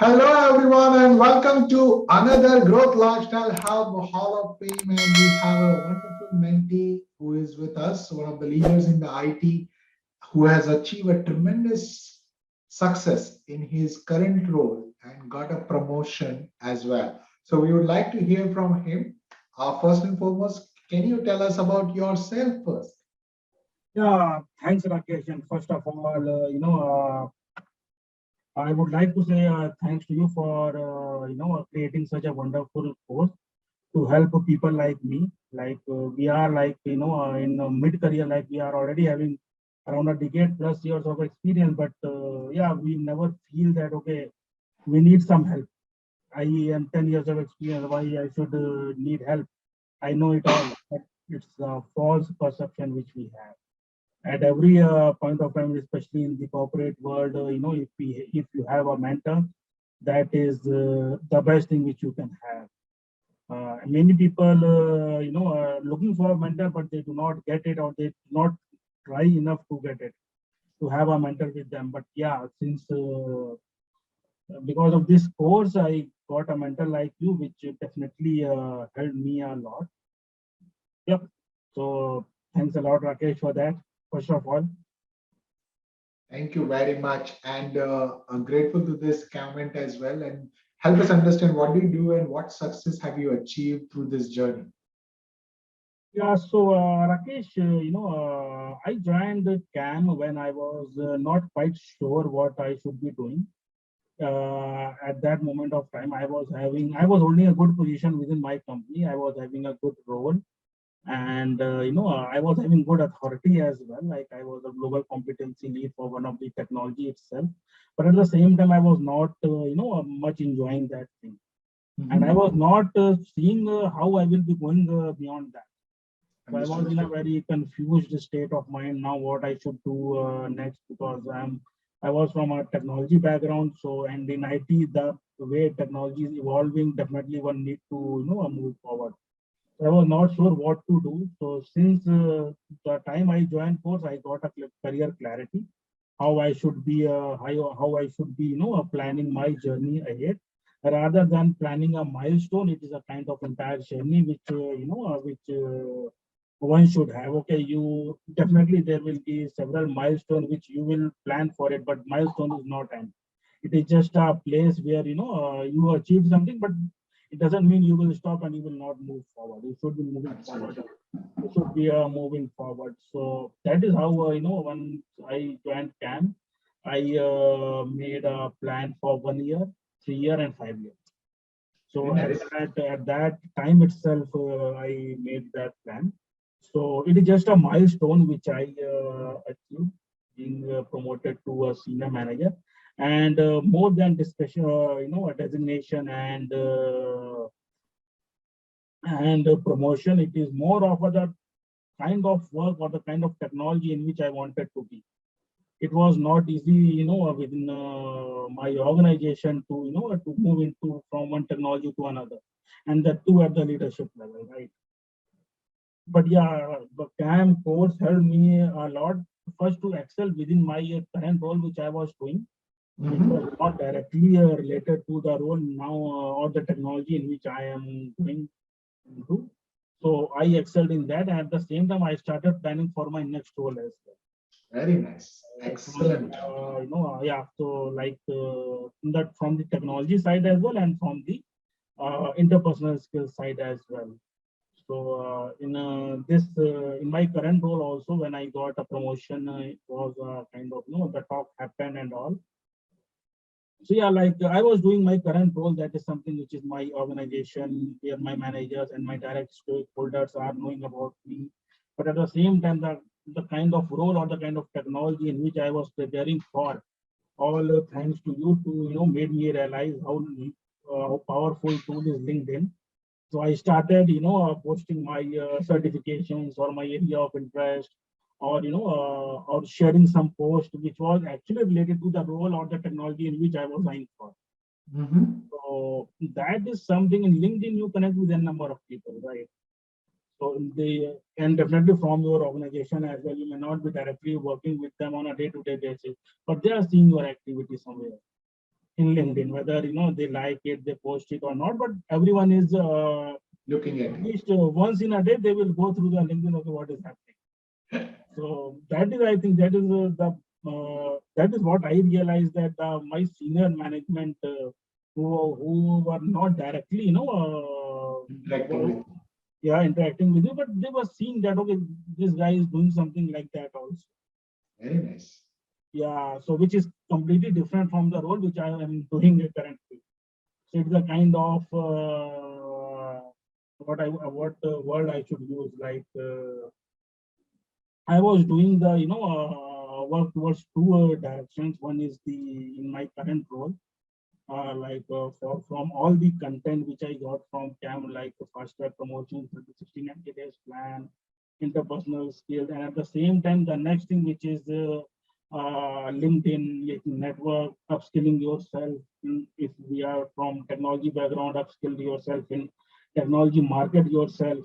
Hello, everyone, and welcome to another Growth Lifestyle Hub Hall of Fame. And we have a wonderful mentee who is with us, one of the leaders in the IT, who has achieved a tremendous success in his current role and got a promotion as well. So, we would like to hear from him. First and foremost, can you tell us about yourself first? Yeah, thanks, Rakesh. And first of all, I would like to say thanks to you for creating such a wonderful course to help people like me. We are in mid-career, like we are already having around a decade plus years of experience, but yeah, we never feel that okay, we need some help. I am 10 years of experience. Why I should need help? I know it all, but it's a false perception which we have at every point of time, especially in the corporate world. If you have a mentor, that is the best thing which you can have. Many people, are looking for a mentor, but they do not get it, or they do not try enough to get it to have a mentor with them. But yeah, since because of this course, I got a mentor like you, which definitely helped me a lot. Yep. So thanks a lot, Rakesh, for that. First of all. Thank you very much. And I'm grateful to this comment as well. And help us understand what do you do and what success have you achieved through this journey? Yeah, so Rakesh, I joined the CAM when I was not quite sure what I should be doing. At that moment of time, I was holding a good position within my company. I was having a good role, and I was having good authority as well. Like I was a global competency lead for one of the technology itself. But at the same time, I was not, much enjoying that thing, and I Mhm. was not seeing how I will be going beyond that. So I was Understood. in a very confused state of mind now what I should do next, because I was from a technology background. So and in IT, the way technology is evolving, definitely one need to move forward. So I was not sure what to do. So since the time I joined course, I got a career clarity, how I should be how I should be planning my journey ahead. Rather than planning a milestone, it is a kind of entire journey which one should have. Okay, you definitely there will be several milestones which you will plan for it, but milestone is not end. It is just a place where you achieve something, but it doesn't mean you will stop and you will not move forward. You should be moving forward. Absolutely. You should be moving forward. So that is how when I joined CAM, I made a plan for 1 year, 3 year, and 5 years. Very So nice. at that time itself, I made that plan. So it is just a milestone which I achieved, being promoted to a senior manager, and more than discussion, a designation and promotion. It is more of the kind of work or the kind of technology in which I wanted to be. It was not easy, within my organization to, to move into from one technology to another, and that too at the leadership level, right? But yeah, the CAM course helped me a lot. First, to excel within my current role, which I was doing, which was Mhm. not directly related to the role now or the technology in which I am going into. So I excelled in that, and at the same time, I started planning for my next role as well. Very nice. From Excellent. yeah, so like that from the technology side as well, and from the interpersonal skills side as well. So in my current role also, when I got a promotion, it was kind of the talk happened and all. So yeah, like I was doing my current role, that is something which is my organization, where my managers and my direct stakeholders are knowing about me. But at the same time, the kind of role or the kind of technology in which I was preparing for, all thanks to you to made me realize how powerful tool is LinkedIn. So I started, posting my certifications or my area of interest, or or sharing some post which was actually related to the role or the technology in which I was eyeing for. Mhm. So that is something in LinkedIn you connect with a number of people, right? So they can definitely from your organization as well. You may not be directly working with them on a day-to-day basis, but they are seeing your activity somewhere. in LinkedIn, whether they like it, they post it or not, but everyone is looking at at it. least once in a day they will go through the LinkedIn of what is happening. So that is, I think, that is the that is what I realized, that my senior management who were not directly Interacting with. yeah, interacting with you, but they were seeing that okay, this guy is doing something like that also. Very nice. Yeah, so which is completely different from the role which I am doing currently. So it's a kind of what word I should use, like I was doing the work towards two directions. One is the in my current role, from all the content which I got from CAM, like the fast track promotion, 30, 90 days plan, interpersonal skills, and at the same time, the next thing which is LinkedIn network, upskilling yourself. If we are from technology background, upskill yourself in technology, market yourself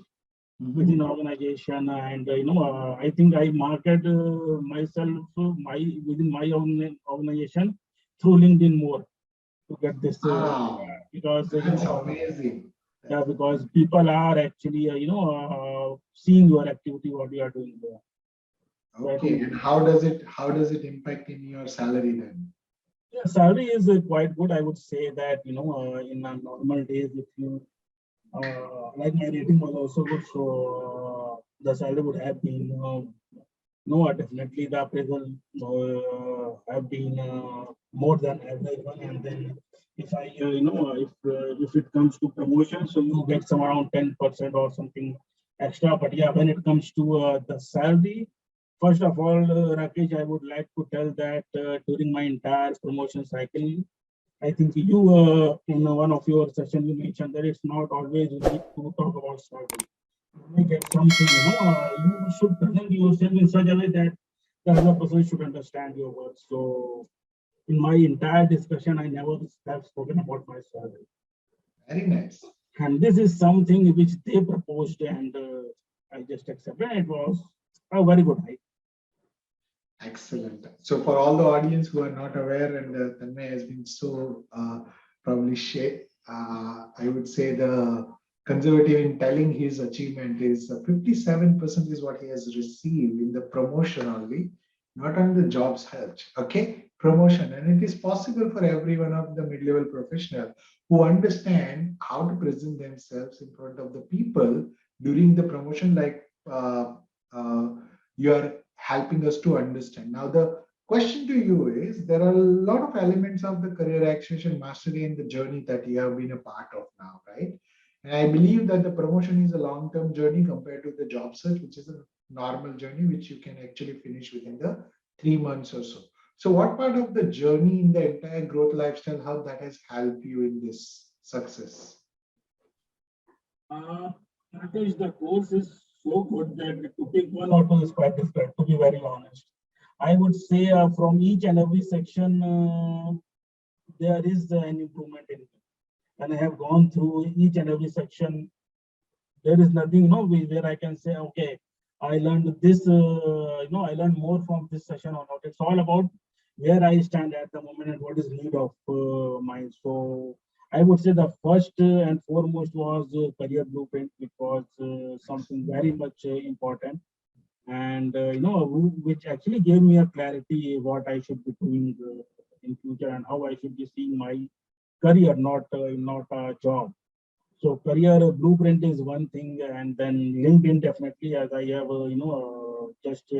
within organization, and I think I market myself my within my own organization through LinkedIn more to get this Wow, because that's amazing. yeah, That's because people are actually seeing your activity, what you are doing there. So I okay. think And how does it impact in your salary then? yeah, salary is quite good. I would say that in normal days, if you like my rating was also good, so the salary would have been no, definitely the appraisal have been more than average one. And then if I, if it comes to promotion, so you get some around 10% or something extra. But yeah, when it comes to the salary, first of all, Rakesh, I would like to tell that during my entire promotion cycle, I think you in one of your session you mentioned that it's not always you need to talk about salary. You may get something, you should present yourself in such a way that the other person should understand your words. So in my entire discussion, I never have spoken about my salary. Very nice. And this is something which they proposed, and I just accepted. It was a very good hike. Excellent. So for all the audience who are not aware, and Tanmay has been so probably I would say the conservative in telling his achievement is 57% is what he has received in the promotion only, not on the job search. Okay, promotion, and it is possible for every one of the mid-level professional who understand how to present themselves in front of the people during the promotion, like uh, you are helping us to understand. Now, the question to you is there are a lot of elements of the career accession mastery in the journey that you have been a part of now, right? And I believe that the promotion is a long term journey compared to the job search, which is a normal journey, which you can actually finish within the 3 months or so. So, what part of the journey in the entire growth lifestyle hub that has helped you in this success? Because the course is so good that to pick one or two is quite difficult, to be very honest. I would say from each and every section, there is an improvement in it. And I have gone through each and every section. There is nothing, where I can say, okay, I learned this, I learned more from this session or not. It's all about where I stand at the moment and what is need of mine. So I would say the first and foremost was career blueprint, which was something very much important, and which actually gave me a clarity what I should be doing in future and how I should be seeing my career, not a job. So career blueprint is one thing, and then LinkedIn definitely, as I have just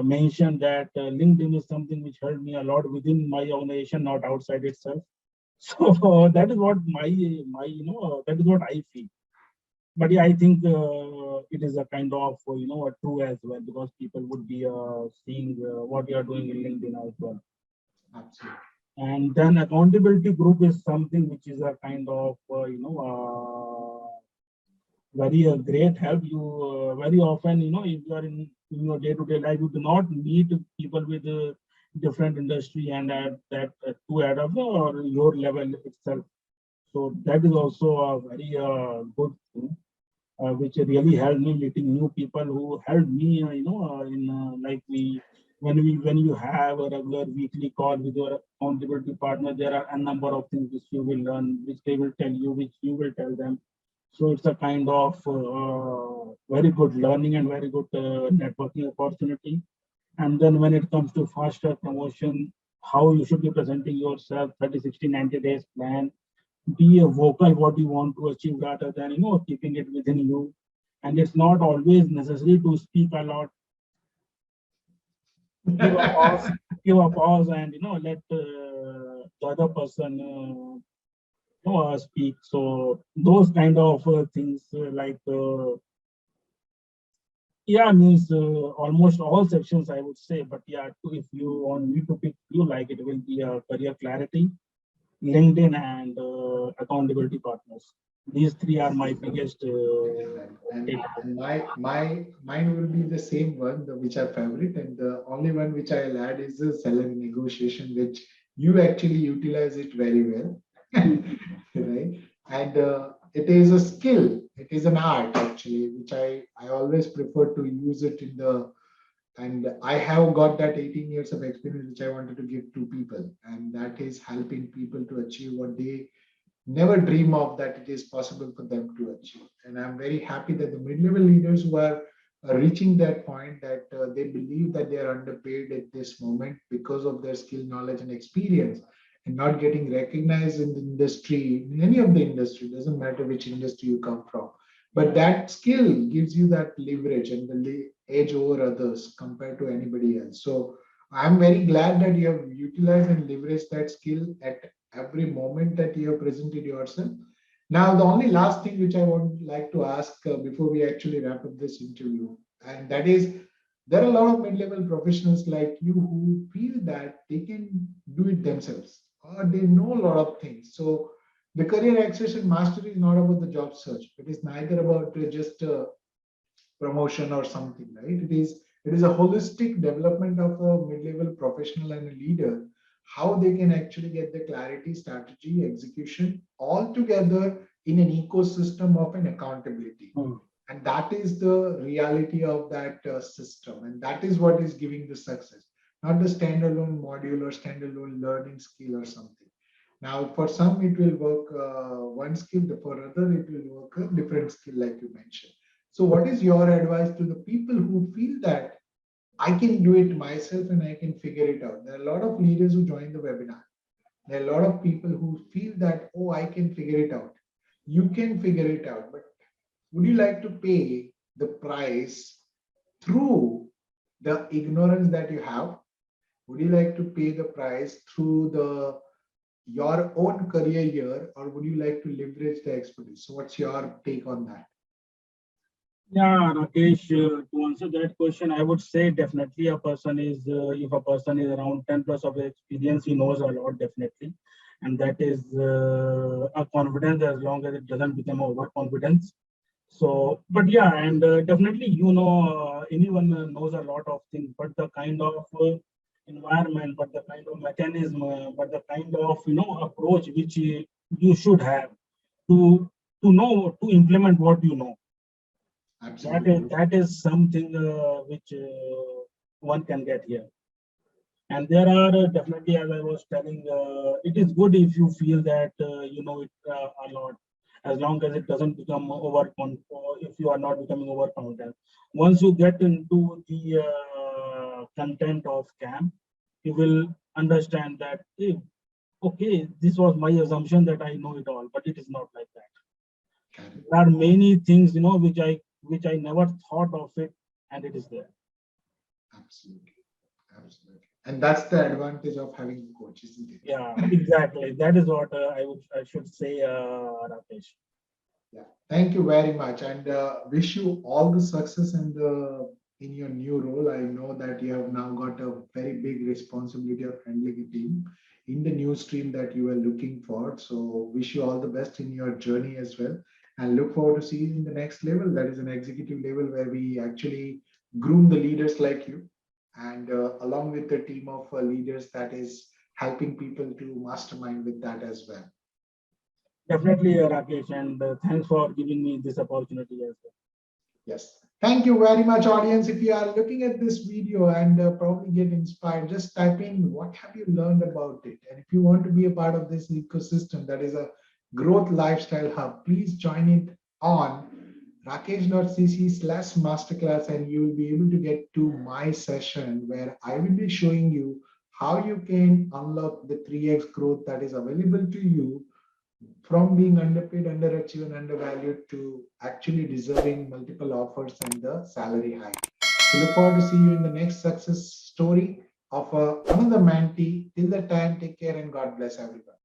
mentioned that LinkedIn is something which helped me a lot within my organization, not outside itself. So that is what my that is what I feel. But yeah, I think it is a kind of true as well, because people would be seeing what you are doing in LinkedIn as well. Absolutely. And then accountability group is something which is a kind of very great help. You very often, if you are in your day-to-day life, you do not meet people with different industry and that to add up or your level itself. So that is also a very good thing, which really helped me meeting new people who helped me, in like we When you have a regular weekly call with your accountability partner, there are a number of things which you will learn, which they will tell you, which you will tell them. So it's a kind of very good learning and very good networking opportunity. And then when it comes to faster promotion, how you should be presenting yourself, 30, 60, 90 days plan, be a vocal what you want to achieve rather than keeping it within you. And it's not always necessary to speak a lot. Give a pause, give a pause, and let the other person speak. So those kind of things like yeah, means almost all sections I would say. But yeah, if you want me to pick few, like it will be career clarity, LinkedIn, and accountability partners. These three are my biggest Excellent. takeaway. And mine will be the same one, which are favorite, and the only one which I'll add is the salary negotiation, which you actually utilize it very well, right? And it is a skill, it is an art actually, which I always prefer to use it in the, and I have got that 18 years of experience which I wanted to give to people, and that is helping people to achieve what they never dream of that it is possible for them to achieve. And I'm very happy that the mid-level leaders who are reaching that point, that they believe that they are underpaid at this moment because of their skill, knowledge, and experience, and not getting recognized in the industry, in any of the industry, doesn't matter which industry you come from. But that skill gives you that leverage and the edge over others compared to anybody else. So I'm very glad that you have utilized and leveraged that skill at every moment that you have presented yourself. Now, the only last thing which I would like to ask before we actually wrap up this interview, and that is, there are a lot of mid-level professionals like you who feel that they can do it themselves or they know a lot of things. So the career accession mastery is not about the job search. It is neither about just promotion or something, right? It is a holistic development of a mid-level professional and a leader, how they can actually get the clarity, strategy, execution all together in an ecosystem of an accountability. Hmm. And that is the reality of that system, and that is what is giving the success, not the standalone module or standalone learning skill or something. Now, for some, it will work one skill, for other, it will work a different skill, like you mentioned. So, what is your advice to the people who feel that I can do it myself and I can figure it out? There are a lot of leaders who join the webinar. There are a lot of people who feel that, oh, I can figure it out. You can figure it out, but would you like to pay the price through the ignorance that you have? Would you like to pay the price through the your own career year, or would you like to leverage the expertise? So, what's your take on that? Yeah, Rakesh, to answer that question, I would say definitely a person is, if a person is around 10 plus of experience, he knows a lot, definitely. And that is a confidence as long as it doesn't become overconfidence. So, but yeah, and definitely, anyone knows a lot of things, but the kind of environment, but the kind of mechanism, but the kind of, approach which you should have to, to implement what you know, Absolutely. that is something which one can get here. And there are definitely, as I was telling, it is good if you feel that you know it a lot, as long as it doesn't become if you are not becoming overconfident. Once you get into the content of camp, you will understand that, okay, this was my assumption that I know it all, but it is not like that. There are many things, which I never thought of it, and it is there. Absolutely. Absolutely. And that's the advantage of having a coach, isn't it? Yeah, exactly. That is what I should say, Rakesh. Yeah. Thank you very much, and wish you all the success in your new role. I know that you have now got a very big responsibility of handling a team in the new stream that you are looking for. So, wish you all the best in your journey as well, and look forward to seeing you in the next level. That is an executive level where we actually groom the leaders like you, and along with the team of leaders that is helping people to mastermind with that as well. Definitely, Rakesh, and thanks for giving me this opportunity as well. Yes. Thank you very much, audience. If you are looking at this video and probably get inspired, just type in what have you learned about it. And if you want to be a part of this ecosystem that is a growth lifestyle hub, please join it on rakesh.cc/masterclass, and you will be able to get to my session where I will be showing you how you can unlock the 3x growth that is available to you from being underpaid, underachieved, and undervalued to actually deserving multiple offers and the salary hike. So look forward to see you in the next success story of another mentee. Till the time, take care and God bless everyone.